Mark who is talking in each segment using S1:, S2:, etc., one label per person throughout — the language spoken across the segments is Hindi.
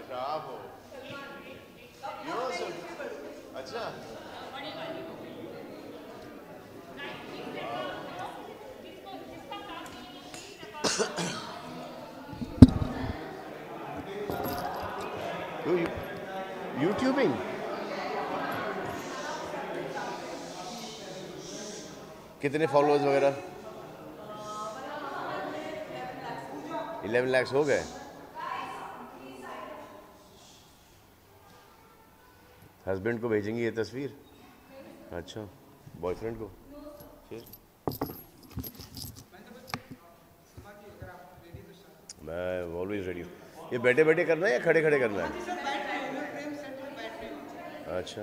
S1: Bravo. You also. अच्छा. तो यूट्यूबिंग. कितने फॉलोअर्स वगैरह? 11 lakhs हो गए. हस्बैंड को भेजेंगी ये तस्वीर? अच्छा. बॉयफ्रेंड को? फिर मैं ऑलवेज रेडी हूँ. ये बैठे बैठे करना है या खड़े खड़े करना है? अच्छा.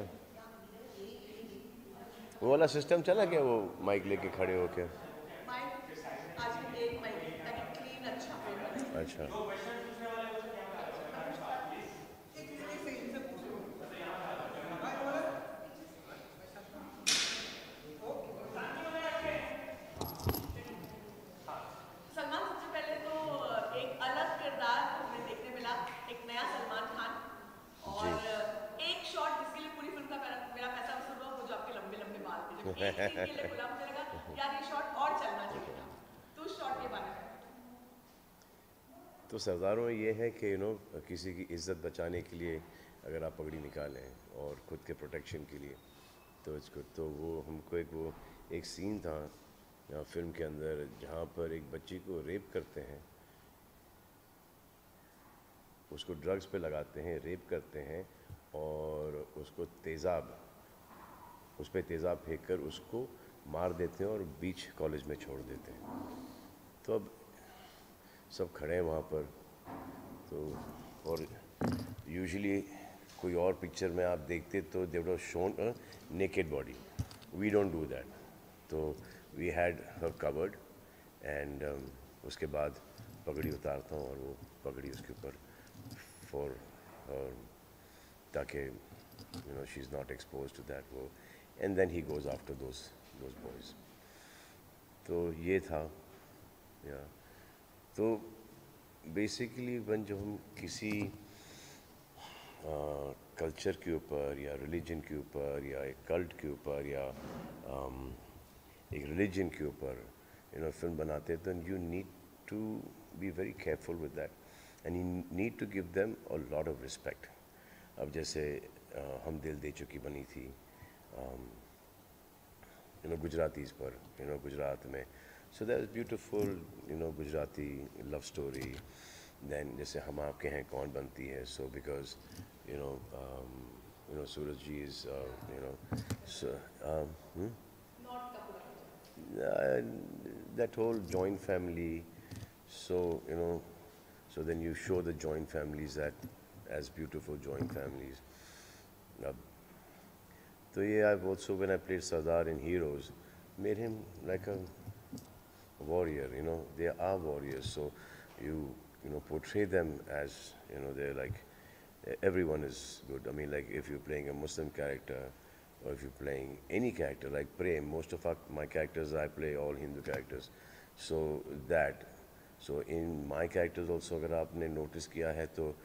S1: वो वाला सिस्टम चला क्या, वो माइक लेके खड़े होके? अच्छा.
S2: सलमान, सबसे पहले तो एक अलग किरदार हमें देखने मिला, एक नया सलमान खान।
S1: जी.
S2: और एक शॉट जिसके लिए पूरी फिल्म का मेरा पैसा वसूल हुआ, वो जो आपके लंबे लंबे बाल थे, जब एक सीन के लिए बोला, मुझे लगा यार ये शॉट और चलना चाहिए था। तो उस शॉट के बारे में
S1: तो सरदारों ये है कि किसी की इज्जत बचाने के लिए अगर आप पगड़ी निकालें और ख़ुद के प्रोटेक्शन के लिए, तो इसको तो वो हमको एक सीन था फिल्म के अंदर जहाँ पर एक बच्ची को रेप करते हैं, उसको ड्रग्स पे लगाते हैं, रेप करते हैं और उसको उस पर तेज़ाब फेंक कर उसको मार देते हैं और बीच कॉलेज में छोड़ देते हैं. तो अब सब खड़े हैं वहाँ पर. तो और यूजुअली कोई और पिक्चर में आप देखते तो they would have shown a naked body. We don't do that. तो we had her covered and उसके बाद पगड़ी उतारता हूँ और वो पगड़ी उसके ऊपर फॉर ताकि she is not expose to that वो. And then he goes after those boys. तो ये था. या तो बेसिकली वन जब हम किसी कल्चर के ऊपर या रिलीजन के ऊपर या एक कल्ट के ऊपर या एक रिलीजन के ऊपर फिल्म बनाते हैं, तो you need to be very careful with that and you need to give them a lot of respect. अब जैसे हम दिल दे चुकी बनी थी गुजरातीज़ पर, गुजरात में. So that is beautiful, Gujarati love story. Then जैसे हम आपके हैं कौन बनती है, so because Suraj ji is that whole joint family. So so then you show the joint families that as beautiful joint families. So yeah, I've also, when I played Sardar in Heroes, made him like a warrior. They are warriors. So you portray them as they're like everyone is good. I mean, like if you're playing a Muslim character or if you're playing any character like Prem, most of my characters I play all Hindu characters. So in my characters also, अगर आपने notice किया है तो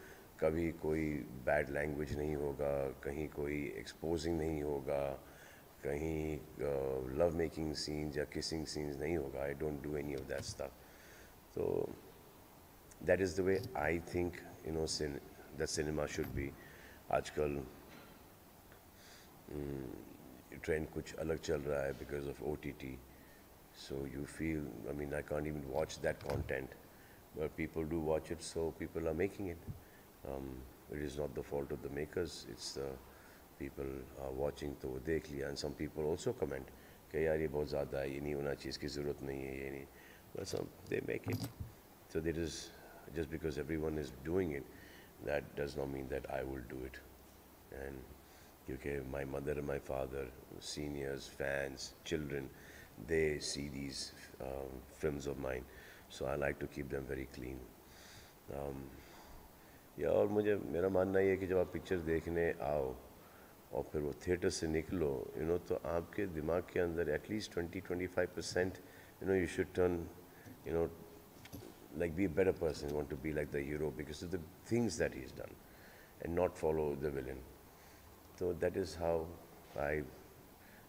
S1: कभी कोई bad language नहीं होगा, कहीं कोई exposing नहीं होगा, कहीं love making scenes या kissing scenes नहीं होगा. I don't do any of that stuff. So that is the way I think that cinema should be. आजकल ट्रेंड कुछ अलग चल रहा है because of OTT. So you feel, I mean, I can't even watch that content, but people do watch it, so people are making it. It is not the fault of the makers, it's the people are watching, तो वो देख लिया. And some people also comment कि यार ये बहुत ज़्यादा है, ये नहीं होना चाहिए, इसकी ज़रूरत नहीं है, ये नहीं. But some they make it. So there is, just because everyone is doing it, that does not mean that I will do it. And because my mother and my father, seniors, fans, children, they see these films of mine, so I like to keep them very clean. या और मेरा मानना ये है कि जब आप पिक्चर देखने आओ और फिर वो थिएटर से निकलो, तो आपके दिमाग के अंदर at least 20-25% you should turn, like be a better person, you want to be like the hero because of the things that he's done. and not follow the villain. So that is how I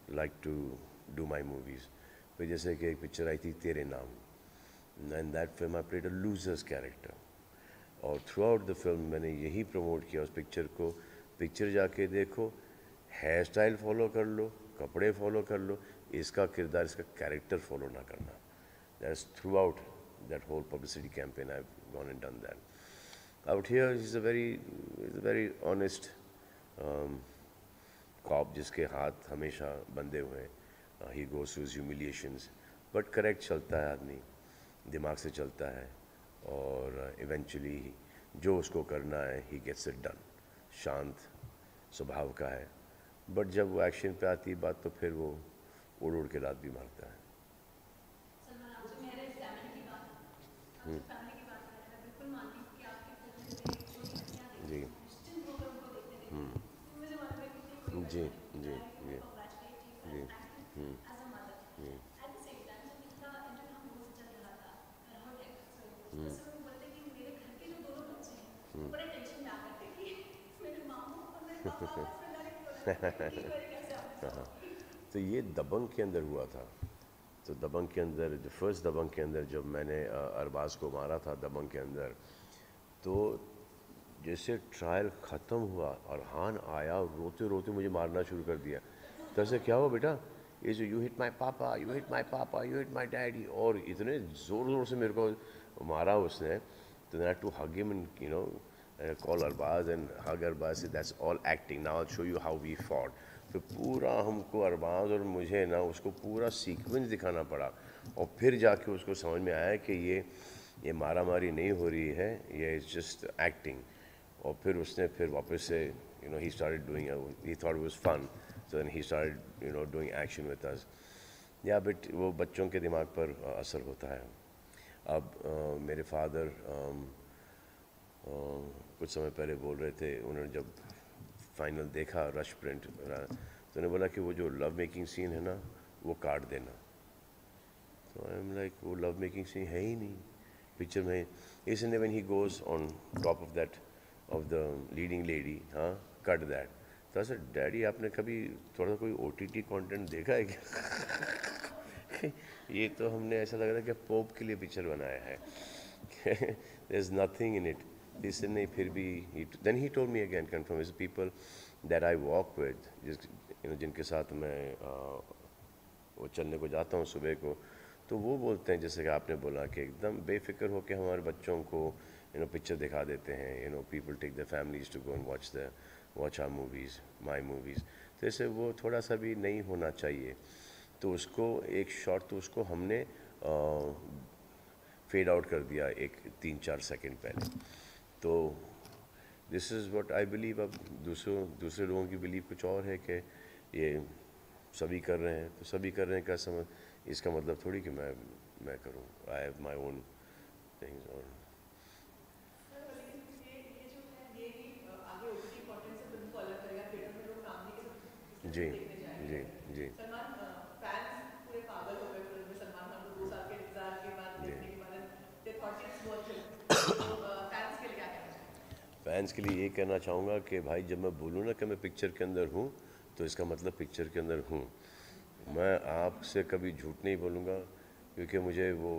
S1: like to do my movies. फिर जैसे कि एक पिक्चर आई थी तेरे नाम, and that film I played a loser's character. और थ्रू आउट द फिल्म मैंने यही प्रमोट किया उस पिक्चर को, पिक्चर जाके देखो, हेयर स्टाइल फॉलो कर लो, कपड़े फॉलो कर लो, इसका किरदार, इसका कैरेक्टर फॉलो ना करना. That's throughout that whole publicity campaign I gone and done that. Out here is a very honest cop जिसके हाथ हमेशा बंधे हुए हैं. He goes to humiliations, but correct चलता है आदमी, दिमाग से चलता है, और इवेंचुअली जो उसको करना है ही गेट्स इट डन. शांत स्वभाव का है, बट जब वो एक्शन पे आती बात तो फिर वो उड़ उड़ के रात भी मारता है.
S2: सलमान, आपसे मेरे फैमिली की बात आपसे फैमिली की बात करें, मैं बिल्कुल मानती हूँ कि आपकी फिल्म में छोटी बच्चियाँ देखती
S1: जी
S2: हैं, निश्चिंत होकर उनको देखते देखते मुझे मालूम है कितनी कोई
S1: जी
S2: बच्चा
S1: जी
S2: नहीं.
S1: जी
S2: congratulate you
S1: ji
S2: for acting as a mother. At the same time, जब इनका इंटरव्यू हम लोगों से चल रहा था, राहुल टेक, तो उसमें वो बोलते कि मेरे घर के जो दोनों बच्चे हैं, वो बड़े टेंशन में आ करते कि मेरे मामू और मेरे पापा आपस में लड़े क्यों रहे हैं, ये क्वेरी कैसे आपने सॉल्व की?
S1: तो ये दबंग के अंदर हुआ था. तो दबंग के अंदर, जो फर्स्ट दबंग के अंदर जब मैंने अरबाज को मारा था दबंग के अंदर, तो जैसे ट्रायल ख़त्म हुआ और हान आया और रोते रोते मुझे मारना शुरू कर दिया. तो ऐसे क्या हुआ बेटा, ये जो यू हिट माई पापा, यू हिट माई पापा, यू हिट माई डैडी, और इतने ज़ोर ज़ोर से मेरे को मारा उसने. तो I to hug him and you know call Arbaaz and hug Arbaaz, that's all acting, now I show you how we fought. फिर पूरा हमको अरबाज और मुझे ना उसको पूरा सीक्वेंस दिखाना पड़ा, और फिर जाके उसको समझ में आया कि ये मारा मारी नहीं हो रही है, ये इज़ जस्ट एक्टिंग. और फिर उसने फिर वापस से he started doing he thought it was fun, so then he started doing action with us. या बट वो बच्चों के दिमाग पर असर होता है. अब मेरे फादर कुछ समय पहले बोल रहे थे, उन्होंने जब फाइनल देखा रश प्रिंट, तो उन्होंने बोला कि वो जो लव मेकिंग सीन है ना वो काट देना. तो आई एम लाइक, वो लव मेकिंग सीन है ही नहीं पिक्चर में. इसलिए when he goes on top of that of the leading lady, हाँ कट दैट. तो सर डैडी आपने कभी थोड़ा कोई OTT कंटेंट देखा है क्या? ये तो हमने ऐसा लग रहा है कि पोप के लिए पिक्चर बनाया है. There is nothing in it. This नहीं, फिर भी then he told me again confirm is people that I walk with, जिनके साथ मैं वो चलने को जाता हूँ सुबह को, तो वो बोलते हैं जैसे कि आपने बोला कि एकदम बेफिक्र हो के हमारे बच्चों को पिक्चर दिखा देते हैं. People take the families to go and watch our movies, my movies. तो ऐसे वो थोड़ा सा भी नहीं होना चाहिए. तो उसको एक शॉट तो उसको हमने फेड आउट कर दिया एक 3-4 सेकंड पहले. तो this is what I believe. अब दूसरे लोगों की बिलीव कुछ और है कि ये सभी कर रहे हैं, तो सभी कर रहे हैं का समझ, इसका मतलब थोड़ी कि मैं करूँ. I have my own things. और जी जी जी
S2: सलमान, फैंस पूरे पागल हो गए फिल्म में. सलमान खान को 2 साल के इंतजार के बाद
S1: जी.
S2: देखने के बाद they thought it's worth it. तो फैंस के लिए क्या कहना चाहिए?
S1: फैंस के लिए ये कहना चाहूँगा कि भाई जब मैं बोलूँ ना कि मैं पिक्चर के अंदर हूँ, तो इसका मतलब पिक्चर के अंदर हूँ. मैं आपसे कभी झूठ नहीं बोलूँगा, क्योंकि मुझे वो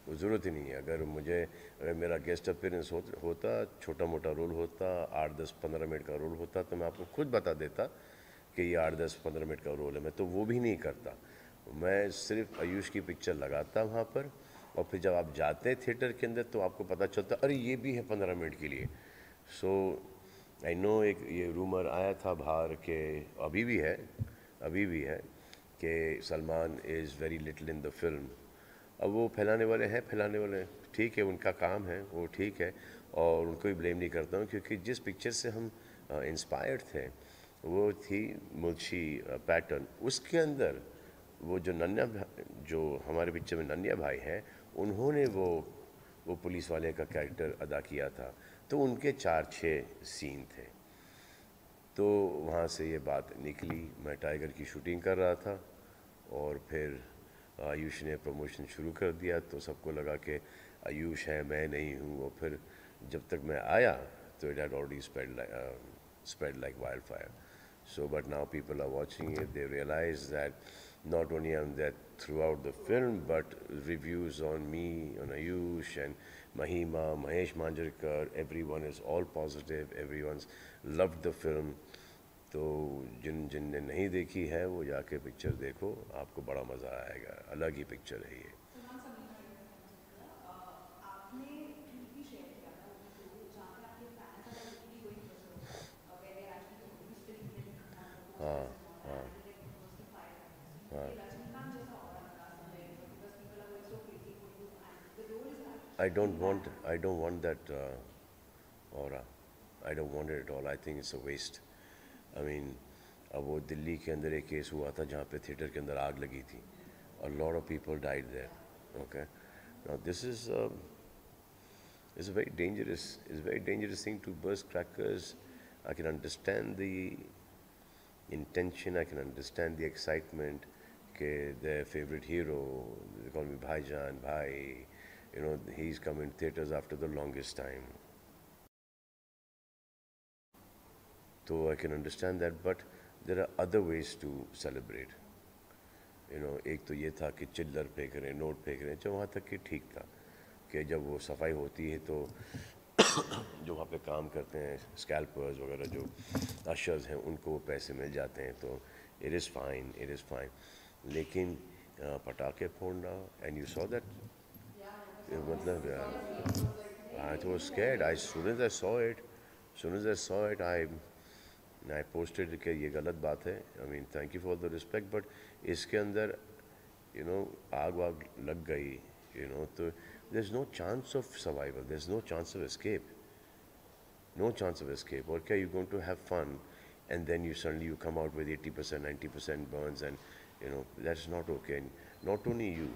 S1: ज़रूरत ही नहीं है. अगर मेरा गेस्ट अपीयरेंस होता, छोटा मोटा रोल होता, 8-10-15 मिनट का रोल होता, तो मैं आपको खुद बता देता कि ये 8-10-15 मिनट का रोल है. मैं तो वो भी नहीं करता. मैं सिर्फ आयुष की पिक्चर लगाता वहाँ पर, और फिर जब आप जाते हैं थिएटर के अंदर तो आपको पता चलता अरे ये भी है 15 मिनट के लिए. सो आई नो, एक ये रूमर आया था बाहर के, अभी भी है कि Salman is very little in the film. अब वो फैलाने वाले हैं, ठीक है, उनका काम है, वो ठीक है, और उनको भी ब्लेम नहीं करता हूँ, क्योंकि जिस पिक्चर से हम इंस्पायर्ड थे वो थी मुल्शी पैटर्न. उसके अंदर वो जो हमारे पिक्चर में नन्या भाई हैं, उन्होंने वो पुलिस वाले का कैरेक्टर अदा किया था. तो उनके 4-6 सीन थे. तो वहाँ से ये बात निकली. मैं टाइगर की शूटिंग कर रहा था, और फिर आयुष ने प्रमोशन शुरू कर दिया, तो सबको लगा कि आयुष है, मैं नहीं हूँ. और फिर जब तक मैं आया so it had already spread like wildfire. So, but now people are watching it. They realize that not only am that throughout the film, but reviews on me, on Ayush and Mahima, Mahesh Manjrekar, everyone is all positive. Everyone's loved the film. तो जिनने नहीं देखी है वो जाके पिक्चर देखो, आपको बड़ा मज़ा आएगा. अलग ही पिक्चर है ये.
S2: सलमान समीना आपने ट्वीट भी शेयर किया था वो जहाँ पे आपके fans are really going berserk where they actually totally spirited
S1: हाँ हाँ हाँ. I don't want that aura. I don't want it at all. I think it's a waste. I mean, अब वो दिल्ली के अंदर एक केस हुआ था जहाँ पे थिएटर के अंदर आग लगी थी. A lot of people died there. Okay. Now this is it's a very dangerous thing to burst crackers. I can understand the intention. I can understand the excitement. Okay, their favorite hero, they call me Bhaijan, Bhai. You know, he's come in theaters after the longest time. So I can understand that, but there are other ways to celebrate. You know, एक तो ये था कि चिल्लर फेंक रहे हैं, नोट फेंक रहे हैं, जो वहाँ तक कि ठीक था कि जब वो सफाई होती है तो जो वहाँ पे काम करते हैं स्कैल्पर्स वगैरह जो अशर्स हैं उनको वो पैसे मिल जाते हैं, तो इट इज़ फाइन. लेकिन पटाखे फोड़ना, एंड यू सॉ दैट, मतलब I was scared. As soon as I saw it, I posted कि ये गलत बात है. I mean, thank you for the respect, but इसके अंदर, you know, आग वाग लग गई, you know, तो there's no chance of survival. There's no chance of escape. No chance of escape. Okay, you're going to have fun, and then you suddenly come out with 80%, 90% burns, and you know that's not okay. And not only you,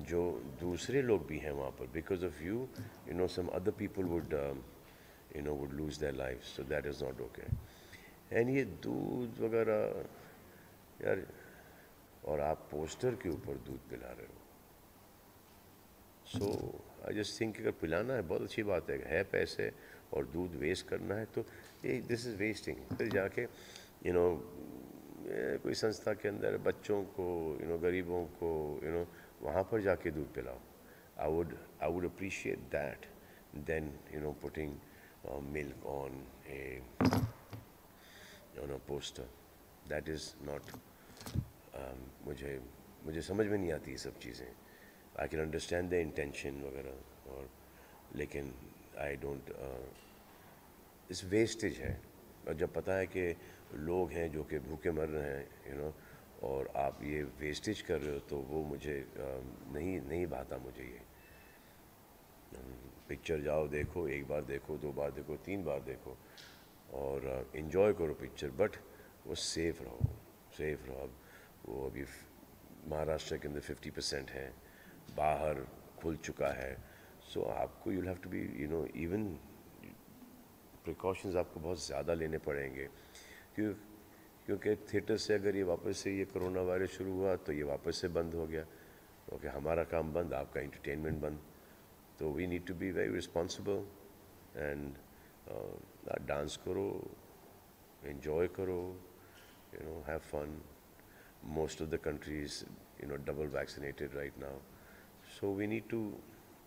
S1: जो दूसरे लोग भी हैं वहाँ पर, because of you, you know, some other people would, you know, would lose their lives. So that is not okay. And ये दूध वगैरह यार, और आप पोस्टर के ऊपर दूध पिला रहे हो. So I just think अगर पिलाना है बहुत अच्छी बात है पैसे और दूध वेस्ट करना है तो ये दिस इज़ वेस्टिंग. फिर जाके यू नो कोई संस्था के अंदर बच्चों को, यू नो, गरीबों को, यू नो, वहाँ पर जाके दूध पिलाओ. I would appreciate that than, you know, putting milk on a poster. That is not मुझे समझ में नहीं आती ये सब चीज़ें. I can understand the intention वगैरह, और लेकिन I don't इस वेस्टेज है. और जब पता है कि लोग हैं जो कि भूखे मर रहे हैं, यू नो, और आप ये वेस्टेज कर रहे हो, तो वो मुझे नहीं भाता मुझे ये. पिक्चर जाओ देखो, एक बार देखो, 2 बार देखो, 3 बार देखो और इन्जॉय करो पिक्चर, बट वो सेफ़ रहो. अब वो अभी महाराष्ट्र के अंदर 50% है, बाहर खुल चुका है. सो आपको you'll have to be, you know, even precautions आपको बहुत ज़्यादा लेने पड़ेंगे, क्योंकि थिएटर से अगर ये वापस से ये कोरोना वायरस शुरू हुआ तो ये वापस से बंद हो गया. ओके, हमारा काम बंद, आपका एंटरटेनमेंट बंद. तो we need to be very responsible and dance करो, एंजॉय करो, you know, have fun. Most of the countries, you know, double vaccinated right now. So we need to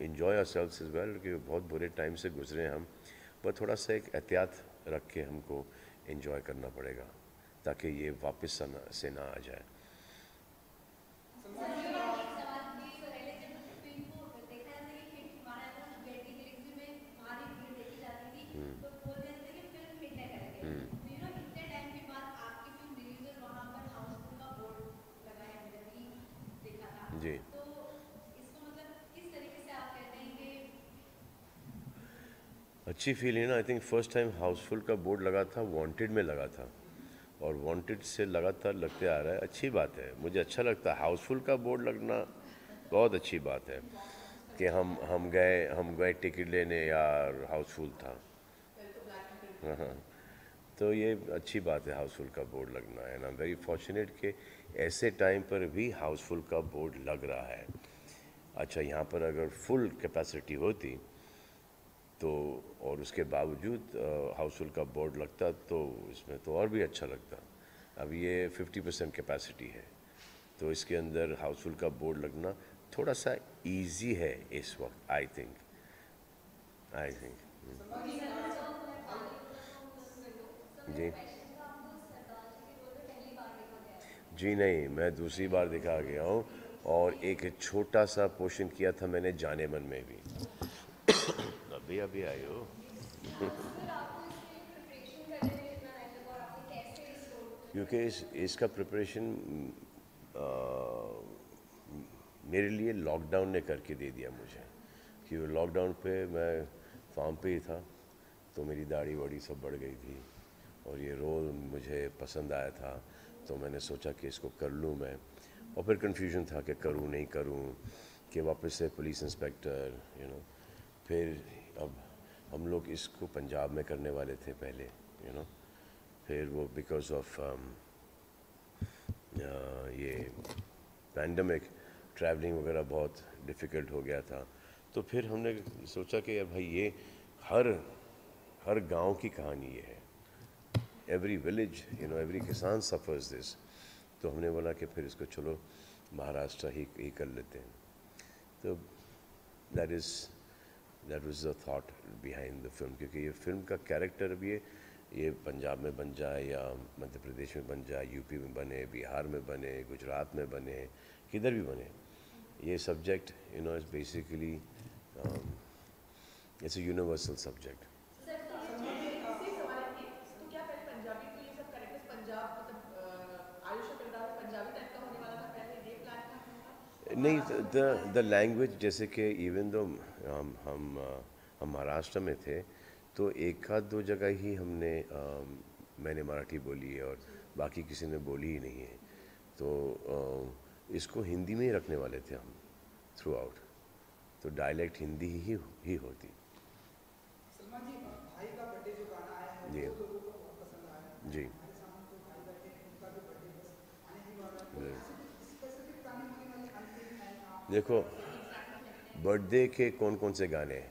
S1: enjoy ourselves as well, क्योंकि बहुत बुरे टाइम से गुजरे हम, पर थोड़ा सा एक एहतियात रख के हमको enjoy करना पड़ेगा ताकि ये वापस से ना आ जाए. जी, अच्छी फील है ना. I think first time Housefull का बोर्ड लगा था, वांटेड में लगा था, और वांटेड से लगातार लगते आ रहा है. अच्छी बात है, मुझे अच्छा लगता है. हाउसफुल का बोर्ड लगना बहुत अच्छी बात है कि हम गए टिकट लेने, यार हाउसफुल था. हाँ, तो ये अच्छी बात है हाउसफुल का बोर्ड लगना है. आई एम वेरी फॉर्चुनेट कि ऐसे टाइम पर भी हाउसफुल का बोर्ड लग रहा है. अच्छा, यहाँ पर अगर फुल कैपेसिटी होती तो और उसके बावजूद हाउसफुल का बोर्ड लगता तो इसमें तो और भी अच्छा लगता। अब ये 50% कैपेसिटी है, तो इसके अंदर हाउसफुल का बोर्ड लगना थोड़ा सा इजी है इस वक्त, आई थिंक। जी जी नहीं, मैं दूसरी बार दिखा गया हूँ, और एक छोटा सा पोर्शन किया था मैंने जाने मन में भी। अभी अभी आई हो। क्योंकि इसका प्रिपरेशन मेरे लिए लॉकडाउन ने करके दे दिया मुझे, कि वो लॉकडाउन पे मैं फार्म पे ही था, तो मेरी दाढ़ी वाड़ी सब बढ़ गई थी, और ये रोल मुझे पसंद आया था, तो मैंने सोचा कि इसको कर लूँ मैं। और फिर कन्फ्यूजन था कि करूँ नहीं करूँ, कि वापस से पुलिस इंस्पेक्टर फिर अब हम लोग इसको पंजाब में करने वाले थे पहले, फिर वो बिकॉज ऑफ ये पैंडमिक ट्रैवलिंग वगैरह बहुत डिफ़िकल्ट हो गया था, तो फिर हमने सोचा कि यार भाई ये हर गांव की कहानी ये है, एवरी विलेज एवरी किसान सफ़र्स दिस, तो हमने बोला कि फिर इसको चलो महाराष्ट्र ही कर लेते हैं। तो that was the thought behind the film, क्योंकि ये फिल्म का कैरेक्टर भी ये पंजाब में बन जाए या मध्य प्रदेश में बन जाए, यूपी में बने, बिहार में बने, गुजरात में बने, किधर भी बने, ये subject is basically it's a universal subject. नहीं, द लैंग्वेज, जैसे कि इवन दो हम महाराष्ट्र में थे, तो एक आध दो जगह ही मैंने मराठी बोली है, और बाकी किसी ने बोली ही नहीं है, तो इसको हिंदी में ही रखने वाले थे हम थ्रू आउट, तो डायलेक्ट हिंदी ही होती।
S3: सलमान जी, भाई का बर्थडे जो गाना आया है
S1: जी
S3: वो लोगों को बहुत पसंद आया है।
S1: जी
S3: हमारे सामने तो भाई बैठे हैं, उनका भी बर्थडे बस आने ही वाला है, तो ऐसे कुछ स्पेसिफिक गाने होने वाले अंतिम है आप
S1: देखो, बर्थडे के कौन कौन से गाने हैं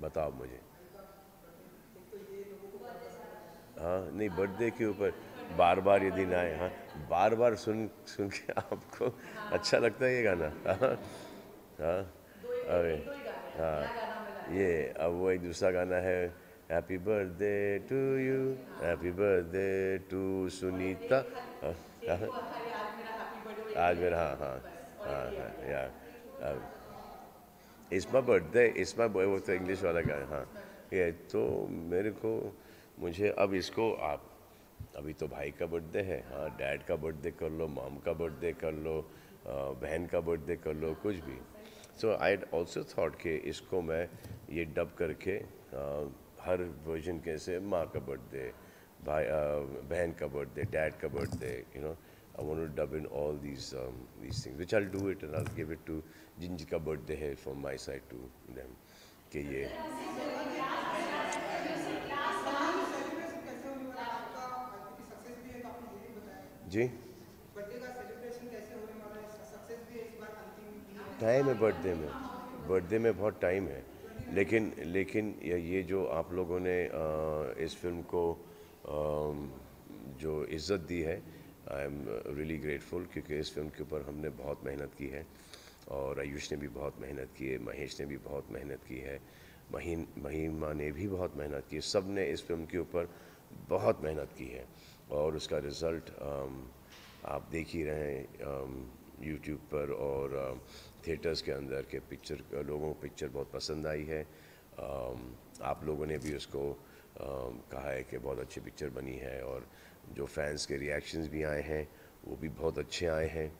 S1: बताओ मुझे।
S3: भाई का बर्थडे, एक तो ये लोगों को बहुत पसंद है।
S1: हाँ, नहीं, बर्थडे के ऊपर बार बार ये दिन आए, हाँ, बार बार सुन सुन के आपको अच्छा लगता है ये गाना। हाँ हाँ, अरे हाँ, ये अब वो एक दूसरा गाना है, happy birthday to you, happy birthday to Sunita. हाँ, हाँ, आज मेरा, हाँ हाँ हाँ हाँ, yeah it's my birthday, it's my boy, वो तो इंग्लिश वाला गाना, हाँ। ये तो मेरे को, मुझे अब इसको आप, अभी तो भाई का बर्थडे है, हाँ, डैड का बर्थडे कर लो, मॉम का बर्थडे कर लो, बहन का बर्थडे कर लो, कुछ भी। सो आई ऑल्सो थॉट कि इसको मैं ये डब करके हर वर्जन कैसे, माँ का बर्थडे, भाई बहन का बर्थडे, डैड का birthday, I want to dub in all these things, which I'll do it, and I'll give it to जिनका बर्थडे है from my side to them, कि ये
S3: सेलिब्रेशन कैसे होने वाला है आपका, क्योंकि सक्सेस भी है तो आपने ये भी बताया
S1: जी
S3: बर्थडे का सेलिब्रेशन कैसे होने वाला है, सक्सेस भी है इस बार अंतिम दिन है।
S1: टाइम है बर्थडे में बहुत टाइम है, लेकिन ये जो आप लोगों ने इस फिल्म को जो इज़्ज़त दी है, आई एम रियली ग्रेटफुल, क्योंकि इस फिल्म के ऊपर हमने बहुत मेहनत की है, और आयुष ने भी बहुत मेहनत की है, महेश ने भी बहुत मेहनत की है, महिमा ने भी बहुत मेहनत की है, सब ने इस फिल्म के ऊपर बहुत मेहनत की है, और उसका रिज़ल्ट आप देख ही रहे हैं यूट्यूब पर और थिएटर्स के अंदर के पिक्चर, लोगों को पिक्चर बहुत पसंद आई है। आप लोगों ने भी उसको कहा है कि बहुत अच्छी पिक्चर बनी है, और जो फैंस के रिएक्शंस भी आए हैं वो भी बहुत अच्छे आए हैं,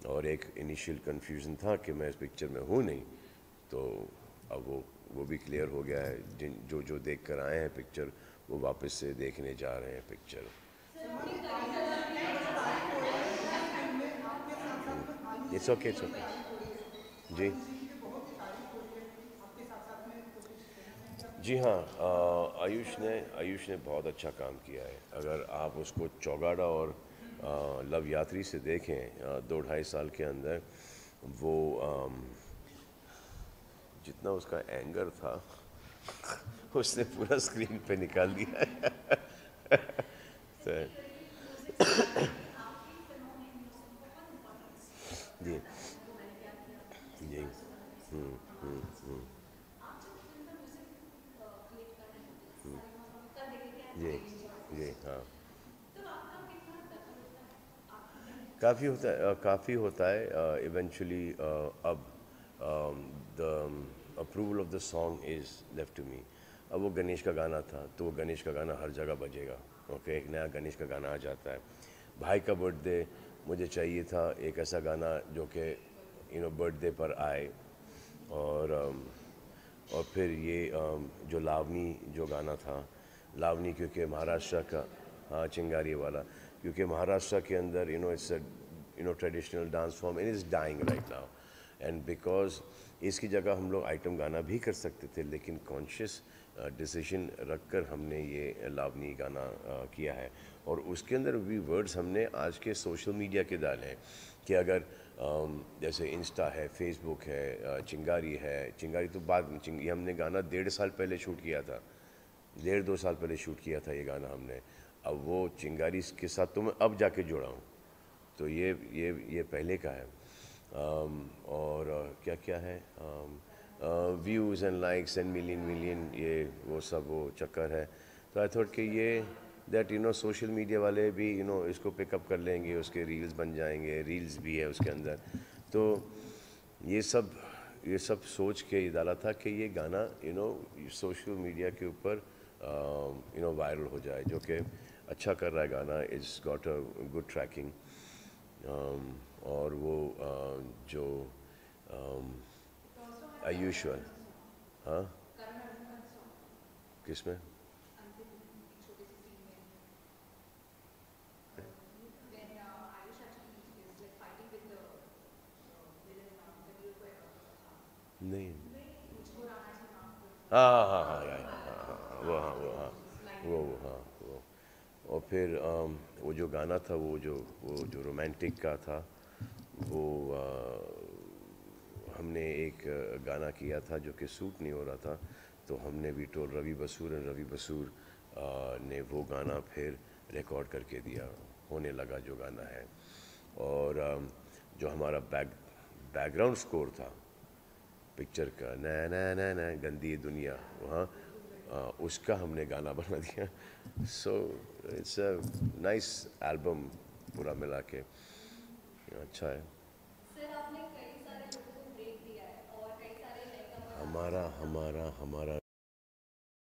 S1: और एक इनिशियल कन्फ्यूज़न था कि मैं इस पिक्चर में हूँ नहीं, तो अब वो भी क्लियर हो गया है। जो देख कर आए हैं पिक्चर, वो वापस से देखने जा रहे हैं पिक्चर। इट्स ओके जी जी हाँ, आयुष ने बहुत अच्छा काम किया है। अगर आप उसको चौगाड़ा और लव यात्री से देखें, 2-2.5 साल के अंदर वो जितना उसका एंगर था उसने पूरा स्क्रीन पे निकाल दिया तो
S2: आपकी फिल्मों में म्यूजिक बहुत इम्पोर्टेंस
S1: जी
S2: रखता है, वो मैंने प्यार किया,
S1: जी
S2: आप जब फिल्म का म्यूजिक क्रिएट कर रहे होते हैं, सारे मतलब कर देते हैं
S1: जी
S2: अरेंज
S1: जी हाँ
S2: तो आपका कितना दखल होता है आप
S1: काफ़ी होता है इवेंचुअली अब the approval of the song is left to me अब वो गणेश का गाना था तो वो गणेश का गाना हर जगह बजेगा ओके एक नया गणेश का गाना आ जाता है भाई का बर्थडे मुझे चाहिए था एक ऐसा गाना जो कि बर्थडे पर आए और और फिर ये जो लावनी जो गाना था लावनी क्योंकि महाराष्ट्र का हाँ चिंगारी वाला क्योंकि महाराष्ट्र के अंदर it's traditional dance form it is dying right now and because इसकी जगह हम लोग आइटम गाना भी कर सकते थे लेकिन कॉन्शियस डिसीजन रखकर हमने ये लावनी गाना किया है और उसके अंदर भी वर्ड्स हमने आज के सोशल मीडिया के डाले हैं कि अगर जैसे इंस्टा है फेसबुक है चिंगारी तो बाद में ये हमने गाना 1.5 साल पहले शूट किया था 1.5-2 साल पहले शूट किया था ये गाना हमने अब वो चिंगारी के साथ तो मैं अब जाके जुड़ा हूँ तो ये पहले का है और क्या क्या है views and likes and million ये वो सब वो चक्कर है तो आई थॉट कि ये दैट सोशल मीडिया वाले भी इसको पिकअप कर लेंगे उसके रील्स बन जाएंगे रील्स भी है उसके अंदर तो ये सब सोच के ये डाला था कि ये गाना सोशल मीडिया के ऊपर वायरल हो जाए जो कि अच्छा कर रहा है गाना it's got a good tracking और वो जो यूजुअल हाँ किसमें नहीं हाँ हाँ हाँ हाँ वो और फिर वो जो गाना था वो जो रोमांटिक का था वो हमने एक गाना किया था जो कि सूट नहीं हो रहा था तो हमने भी टोल रवि बसूर ने वो गाना फिर रिकॉर्ड करके दिया होने लगा जो गाना है और जो हमारा बैकग्राउंड स्कोर था पिक्चर का न गंदी दुनिया वहाँ उसका हमने गाना बना दिया so it's a nice album पूरा मिला के अच्छा है
S2: सर आपने कई सारे लोगों को ब्रेक दिया है और कई सारे नए कमर
S1: हमारा